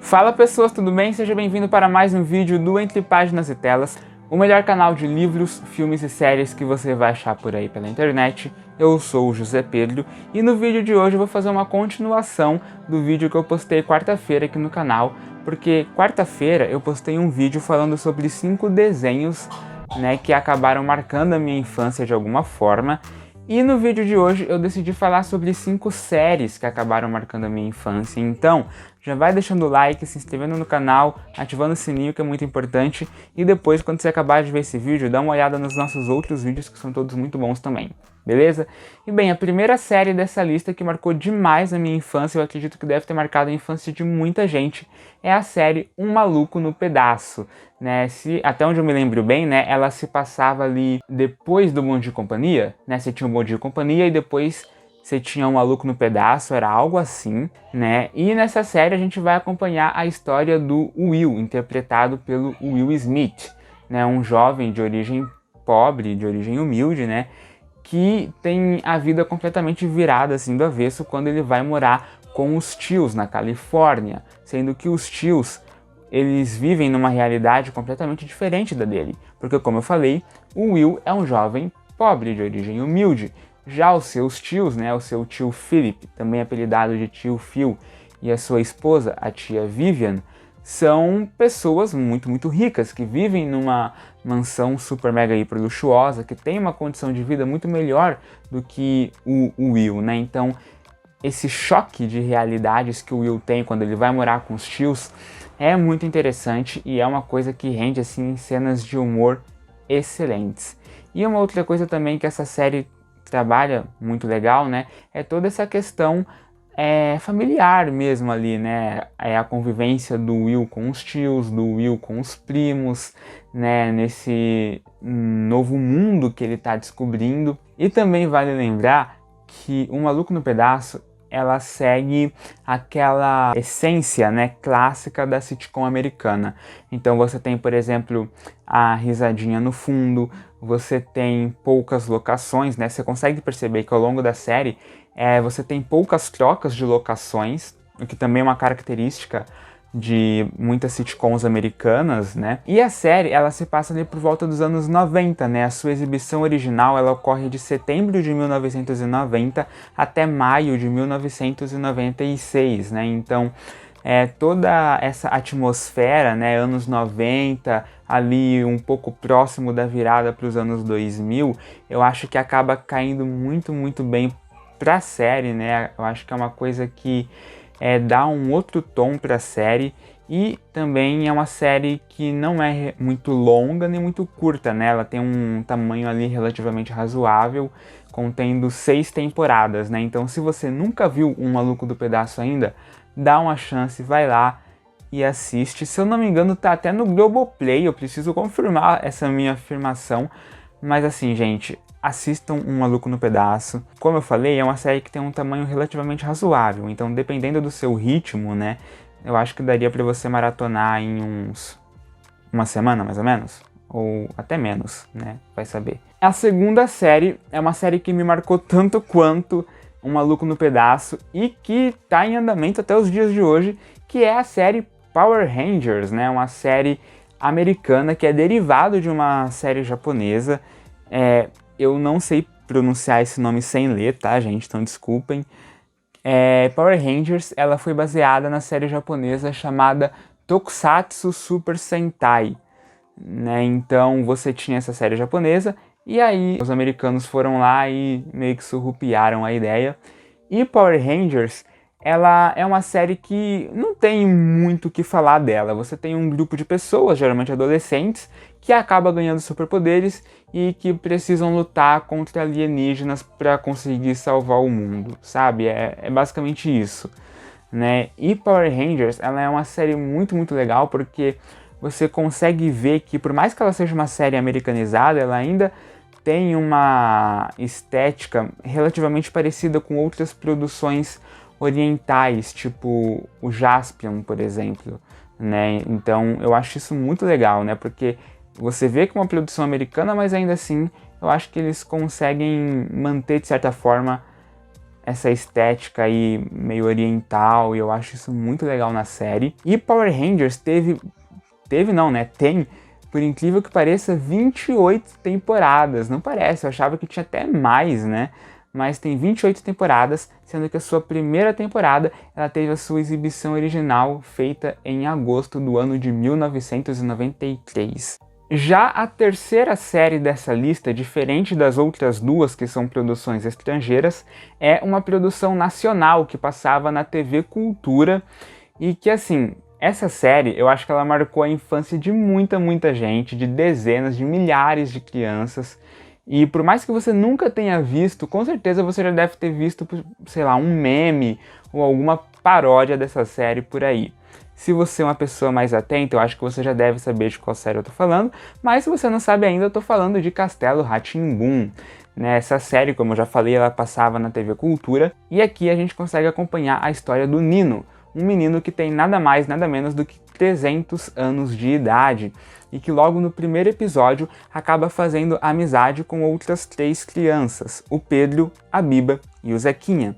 Fala pessoas, tudo bem? Seja bem-vindo para mais um vídeo do Entre Páginas e Telas, o melhor canal de livros, filmes e séries que você vai achar por aí pela internet. Eu sou o José Pedro e no vídeo de hoje eu vou fazer uma continuação do vídeo que eu postei quarta-feira aqui no canal, porque quarta-feira eu postei um vídeo falando sobre 5 desenhos, que acabaram marcando a minha infância de alguma forma. E no vídeo de hoje eu decidi falar sobre 5 séries que acabaram marcando a minha infância. Então, já vai deixando o like, se inscrevendo no canal, ativando o sininho que é muito importante. E depois, quando você acabar de ver esse vídeo, dá uma olhada nos nossos outros vídeos que são todos muito bons também. Beleza? E bem, a primeira série dessa lista que marcou demais a minha infância, eu acredito que deve ter marcado a infância de muita gente, é a série Um Maluco no Pedaço. Até onde eu me lembro bem, ela se passava ali depois do Bom Dia e Companhia, Você tinha o Bom Dia e Companhia e depois você tinha Um Maluco no Pedaço, era algo assim, E nessa série a gente vai acompanhar a história do Will, interpretado pelo Will Smith, Um jovem de origem pobre, de origem humilde, que tem a vida completamente virada assim do avesso quando ele vai morar com os tios na Califórnia, sendo que os tios eles vivem numa realidade completamente diferente da dele, porque como eu falei, o Will é um jovem pobre de origem humilde. Já os seus tios, o seu tio Philip, também apelidado de tio Phil, e a sua esposa, a tia Vivian, são pessoas muito ricas, que vivem numa mansão super mega hiper luxuosa, que tem uma condição de vida muito melhor do que o Will, Então, esse choque de realidades que o Will tem quando ele vai morar com os tios é muito interessante e é uma coisa que rende assim cenas de humor excelentes. E uma outra coisa também que essa série trabalha muito legal, é toda essa questão familiar mesmo ali, É a convivência do Will com os tios, do Will com os primos, Nesse novo mundo que ele está descobrindo. E também vale lembrar que Um Maluco no Pedaço, ela segue aquela essência, clássica da sitcom americana. Então você tem, por exemplo, a risadinha no fundo, você tem poucas locações, Você consegue perceber que ao longo da série você tem poucas trocas de locações, o que também é uma característica de muitas sitcoms americanas, E a série, ela se passa ali por volta dos anos 90, A sua exibição original, ela ocorre de setembro de 1990 até maio de 1996, Então, toda essa atmosfera, anos 90, ali um pouco próximo da virada para os anos 2000, eu acho que acaba caindo muito bem para a série, Eu acho que é uma coisa que dá um outro tom para a série e também é uma série que não é muito longa nem muito curta, Ela tem um tamanho ali relativamente razoável, contendo 6 temporadas, Então se você nunca viu Um Maluco do Pedaço ainda, dá uma chance, vai lá e assiste. Se eu não me engano, tá até no Globoplay, eu preciso confirmar essa minha afirmação, mas assim, gente, assistam Um Maluco no Pedaço. Como eu falei, é uma série que tem um tamanho relativamente razoável, então dependendo do seu ritmo, eu acho que daria pra você maratonar em uma semana, mais ou menos, ou até menos, vai saber. A segunda série é uma série que me marcou tanto quanto Um Maluco no Pedaço e que tá em andamento até os dias de hoje, que é a série Power Rangers, Uma série americana que é derivado de uma série japonesa. Eu não sei pronunciar esse nome sem ler, tá, gente? Então desculpem. Power Rangers, ela foi baseada na série japonesa chamada Tokusatsu Super Sentai, Então você tinha essa série japonesa e aí os americanos foram lá e meio que surrupiaram a ideia. E Power Rangers, ela é uma série que não tem muito o que falar dela. Você tem um grupo de pessoas, geralmente adolescentes, que acaba ganhando superpoderes e que precisam lutar contra alienígenas para conseguir salvar o mundo, sabe? É basicamente isso, E Power Rangers, ela é uma série muito legal porque você consegue ver que, por mais que ela seja uma série americanizada, ela ainda tem uma estética relativamente parecida com outras produções orientais, tipo o Jaspion, por exemplo, Então eu acho isso muito legal, porque você vê que é uma produção americana, mas ainda assim eu acho que eles conseguem manter, de certa forma, essa estética aí meio oriental, e eu acho isso muito legal na série. E Power Rangers tem, por incrível que pareça, 28 temporadas. Não parece, eu achava que tinha até mais, né? Mas tem 28 temporadas, sendo que a sua primeira temporada ela teve a sua exibição original feita em agosto do ano de 1993. Já a terceira série dessa lista, diferente das outras duas que são produções estrangeiras, é uma produção nacional que passava na TV Cultura e que, assim, essa série eu acho que ela marcou a infância de muita gente, de dezenas, de milhares de crianças. E por mais que você nunca tenha visto, com certeza você já deve ter visto, sei lá, um meme ou alguma paródia dessa série por aí. Se você é uma pessoa mais atenta, eu acho que você já deve saber de qual série eu tô falando, mas se você não sabe ainda, eu tô falando de Castelo Rá-Tim-Bum. Essa série, como eu já falei, ela passava na TV Cultura, e aqui a gente consegue acompanhar a história do Nino, um menino que tem nada mais, nada menos do que 300 anos de idade, e que logo no primeiro episódio acaba fazendo amizade com outras 3 crianças, o Pedro, a Biba e o Zequinha.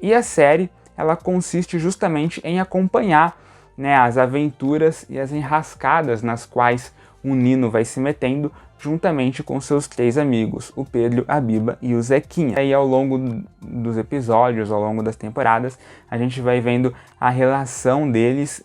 E a série, ela consiste justamente em acompanhar, né, as aventuras e as enrascadas nas quais o Nino vai se metendo juntamente com seus 3 amigos, o Pedro, a Biba e o Zequinha. E aí ao longo dos episódios, ao longo das temporadas, a gente vai vendo a relação deles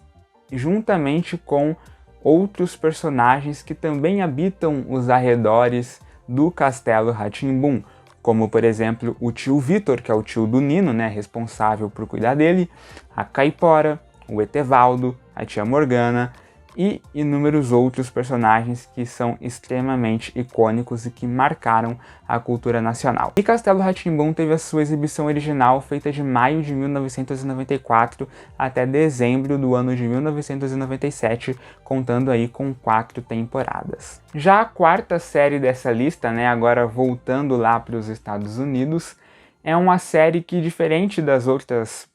juntamente com outros personagens que também habitam os arredores do Castelo Rá-Tim-Bum, como por exemplo o tio Vitor, que é o tio do Nino, né, responsável por cuidar dele, a Caipora, o Etevaldo, a tia Morgana e inúmeros outros personagens que são extremamente icônicos e que marcaram a cultura nacional. E Castelo Rá-Tim-Bum teve a sua exibição original feita de maio de 1994 até dezembro do ano de 1997, contando aí com 4 temporadas. Já a quarta série dessa lista, né, agora voltando lá para os Estados Unidos, é uma série que, diferente das outras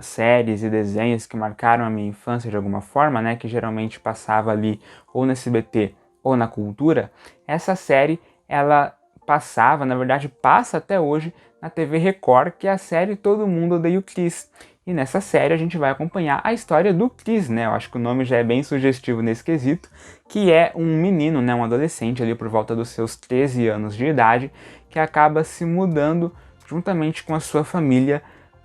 séries e desenhos que marcaram a minha infância de alguma forma, né, que geralmente passava ali ou no SBT ou na Cultura, essa série ela passava, na verdade passa até hoje na TV Record, que é a série Todo Mundo Odeia o Chris. E nessa série a gente vai acompanhar a história do Chris, né, eu acho que o nome já é bem sugestivo nesse quesito, que é um menino, né, um adolescente ali por volta dos seus 13 anos de idade, que acaba se mudando juntamente com a sua família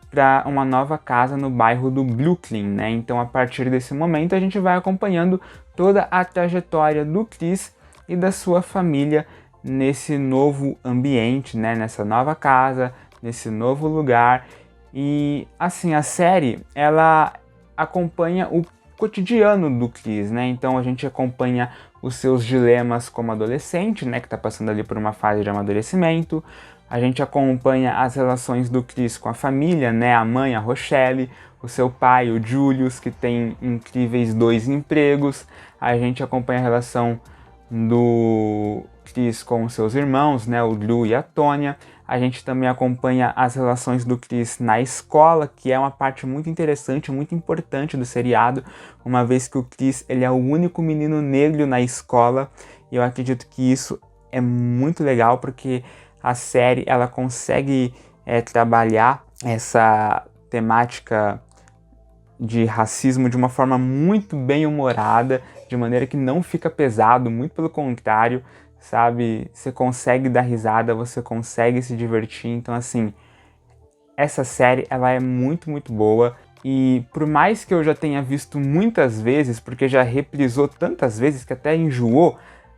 para uma nova casa no bairro do Brooklyn, né? Então a partir desse momento a gente vai acompanhando toda a trajetória do Chris e da sua família nesse novo ambiente, né? Nessa nova casa, nesse novo lugar. E assim, a série, ela acompanha o cotidiano do Chris, né? Então a gente acompanha os seus dilemas como adolescente, né? Que tá passando ali por uma fase de amadurecimento. A gente acompanha as relações do Chris com a família, né? A mãe, a Rochelle, o seu pai, o Julius, que tem incríveis 2 empregos. A gente acompanha a relação do Chris com os seus irmãos, né? O Drew e a Tônia. A gente também acompanha as relações do Chris na escola, que é uma parte muito interessante, muito importante do seriado, uma vez que o Chris ele é o único menino negro na escola. E eu acredito que isso é muito legal, porque a série ela consegue trabalhar essa temática de racismo de uma forma muito bem humorada, de maneira que não fica pesado, muito pelo contrário, sabe? Você consegue dar risada, você consegue se divertir, então assim, essa série ela é muito boa. E por mais que eu já tenha visto muitas vezes, porque já reprisou tantas vezes que até enjoou,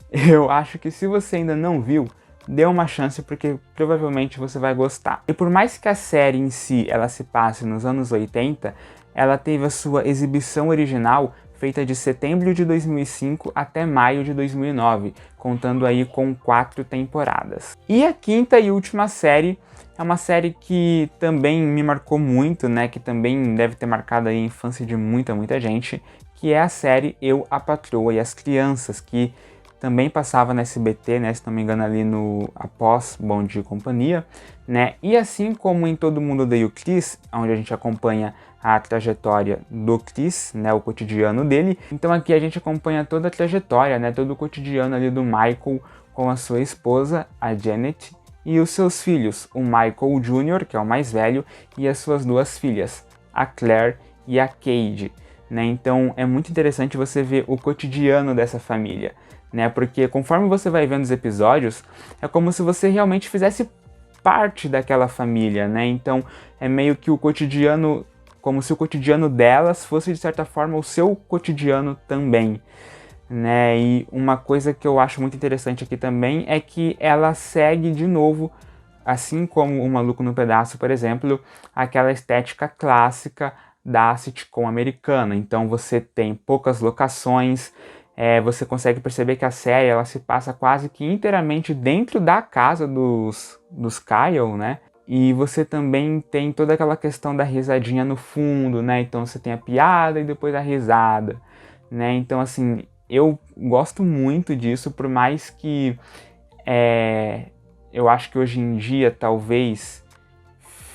eu acho que se você ainda não viu, dê uma chance, porque provavelmente você vai gostar. E por mais que a série em si ela se passe nos anos 80, ela teve a sua exibição original feita de setembro de 2005 até maio de 2009, contando aí com 4 temporadas. E a quinta e última série é uma série que também me marcou muito, né, que também deve ter marcado aí a infância de muita gente, que é a série Eu, a Patroa e as Crianças, que também passava na SBT, né, se não me engano ali no após Bom Dia e Companhia, né, e assim como em Todo Mundo Odeia o Chris, onde a gente acompanha a trajetória do Chris, né, o cotidiano dele, então aqui a gente acompanha toda a trajetória, né, todo o cotidiano ali do Michael com a sua esposa, a Janet, e os seus filhos, o Michael Jr., que é o mais velho, e as suas duas filhas, a Claire e a Cade, né? Então é muito interessante você ver o cotidiano dessa família, né? Porque conforme você vai vendo os episódios, é como se você realmente fizesse parte daquela família, né? Então é meio que o cotidiano, como se o cotidiano delas fosse de certa forma o seu cotidiano também, né? E uma coisa que eu acho muito interessante aqui também é que ela segue de novo, assim como o Maluco no Pedaço, por exemplo, aquela estética clássica da sitcom americana. Então você tem poucas locações, você consegue perceber que a série ela se passa quase que inteiramente dentro da casa dos Kyle, né? E você também tem toda aquela questão da risadinha no fundo, né? Então você tem a piada e depois a risada, né? Então assim, eu gosto muito disso, por mais que eu acho que hoje em dia talvez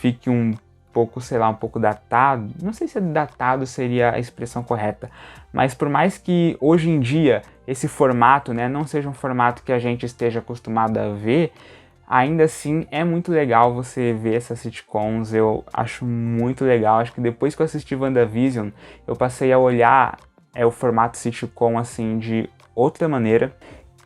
fique um pouco, sei lá, um pouco datado. Não sei se datado seria a expressão correta, mas por mais que hoje em dia esse formato, né, não seja um formato que a gente esteja acostumado a ver, ainda assim é muito legal você ver essas sitcoms. Eu acho muito legal. Acho que depois que eu assisti WandaVision, eu passei a olhar o formato sitcom assim de outra maneira.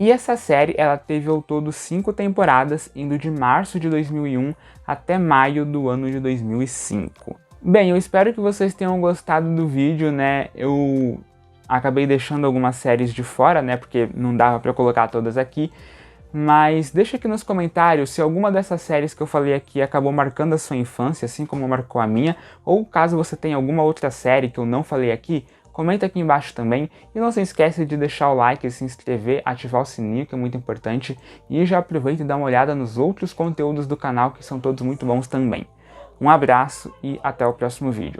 E essa série ela teve ao todo 5 temporadas, indo de março de 2001 até maio do ano de 2005. Bem, eu espero que vocês tenham gostado do vídeo, né? Eu acabei deixando algumas séries de fora, né? Porque não dava para colocar todas aqui. Mas deixa aqui nos comentários se alguma dessas séries que eu falei aqui acabou marcando a sua infância, assim como marcou a minha, ou caso você tenha alguma outra série que eu não falei aqui, comenta aqui embaixo também, e não se esquece de deixar o like, se inscrever, ativar o sininho, que é muito importante, e já aproveita e dá uma olhada nos outros conteúdos do canal, que são todos muito bons também. Um abraço e até o próximo vídeo.